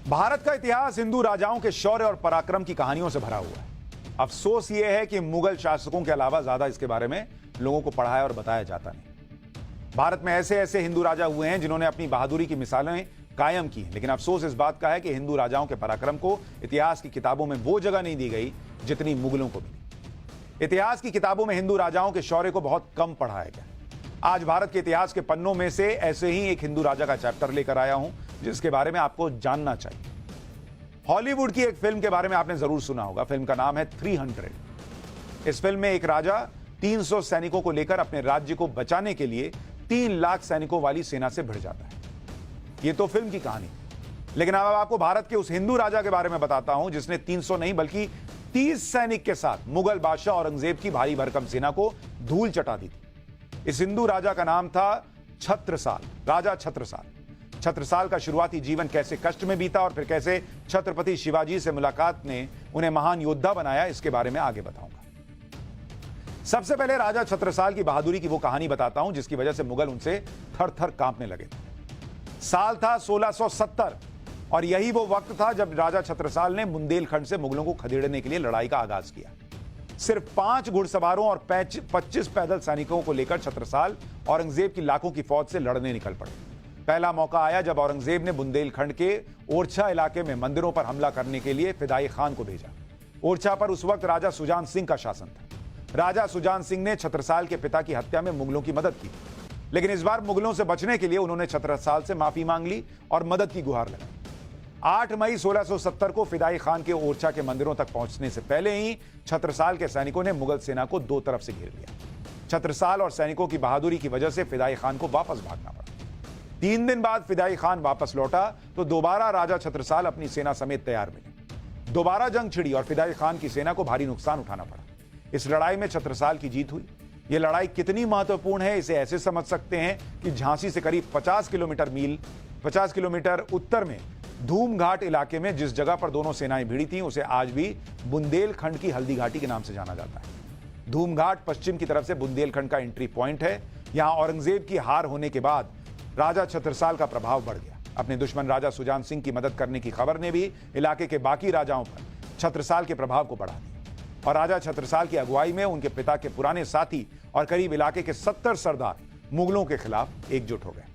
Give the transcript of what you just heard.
भारत का इतिहास हिंदू राजाओं के शौर्य और पराक्रम की कहानियों से भरा हुआ है। अफसोस यह है कि मुगल शासकों के अलावा ज्यादा इसके बारे में लोगों को पढ़ाया और बताया जाता नहीं। भारत में ऐसे ऐसे हिंदू राजा हुए हैं जिन्होंने अपनी बहादुरी की मिसालें कायम की, लेकिन अफसोस इस बात का है कि हिंदू राजाओं के पराक्रम को इतिहास की किताबों में वो जगह नहीं दी गई जितनी मुगलों को मिली। इतिहास की किताबों में हिंदू राजाओं के शौर्य को बहुत कम पढ़ाया गया। आज भारत के इतिहास के पन्नों में से ऐसे ही एक हिंदू राजा का चैप्टर लेकर आया हूं जिसके बारे में आपको जानना चाहिए। हॉलीवुड की एक फिल्म के बारे में आपने जरूर सुना होगा। फिल्म का नाम है 300। इस फिल्म में एक राजा 300 सैनिकों को लेकर अपने राज्य को बचाने के लिए 3 लाख सैनिकों वाली सेना से भिड़ जाता है। यह तो फिल्म की कहानी, लेकिन अब आपको भारत के उस हिंदू राजा के बारे में बताता हूं जिसने 300 नहीं बल्कि 30 सैनिक के साथ मुगल बादशाह औरंगजेब की भारी भरकम सेना को धूल चटा दी थी। इस हिंदू राजा का नाम था छत्रसाल, राजा छत्रसाल। छत्रसाल का शुरुआती जीवन कैसे कष्ट में बीता और फिर कैसे छत्रपति शिवाजी से मुलाकात ने उन्हें महान योद्धा बनाया, इसके बारे में आगे बताऊंगा। सबसे पहले राजा छत्रसाल की बहादुरी की वो कहानी बताता हूं जिसकी वजह से मुगल उनसे थर थर कांपने लगे थे। साल था 1670 और यही वो वक्त था जब राजा छत्रसाल ने बुंदेलखंड से मुगलों को खदेड़ने के लिए लड़ाई का आगाज किया। सिर्फ 5 घुड़सवारों और 25 पैदल सैनिकों को लेकर छत्रसाल औरंगजेब की लाखों की फौज से लड़ने निकल पड़े। पहला मौका आया जब औरंगजेब ने बुंदेलखंड के ओरछा इलाके में मंदिरों पर हमला करने के लिए फिदाई खान को भेजा। ओरछा पर उस वक्त राजा सुजान सिंह का शासन था। राजा सुजान सिंह ने छत्रसाल के पिता की हत्या में मुगलों की मदद की, लेकिन इस बार मुगलों से बचने के लिए उन्होंने छत्रसाल से माफी मांग ली और मदद की गुहार लगाई। 8 मई 1670 को फिदाई खान के ओरछा के मंदिरों तक पहुंचने से पहले ही छत्रसाल के सैनिकों ने मुगल सेना को 2 तरफ से घेर लिया। छत्रसाल और सैनिकों की बहादुरी की वजह से फिदाई खान को वापस भागना पड़ा। 3 दिन बाद फिदाई खान वापस लौटा तो दोबारा राजा छत्रसाल अपनी सेना समेत तैयार मिले। दोबारा जंग छिड़ी और फिदाई खान की सेना को भारी नुकसान उठाना पड़ा। इस लड़ाई में छत्रसाल की जीत हुई। यह लड़ाई कितनी महत्वपूर्ण है इसे ऐसे समझ सकते हैं कि झांसी से करीब 50 किलोमीटर उत्तर में धूम घाट इलाके में जिस जगह पर दोनों सेनाएं भिड़ी थीं उसे आज भी बुंदेलखंड की हल्दी घाटी के नाम से जाना जाता है। धूम घाट पश्चिम की तरफ से बुंदेलखंड का एंट्री पॉइंट है। यहां औरंगजेब की हार होने के बाद राजा छत्रसाल का प्रभाव बढ़ गया। अपने दुश्मन राजा सुजान सिंह की मदद करने की खबर ने भी इलाके के बाकी राजाओं पर छत्रसाल के प्रभाव को बढ़ा दिया और राजा छत्रसाल की अगुवाई में उनके पिता के पुराने साथी और करीब इलाके के 70 सरदार मुगलों के खिलाफ एकजुट हो गए।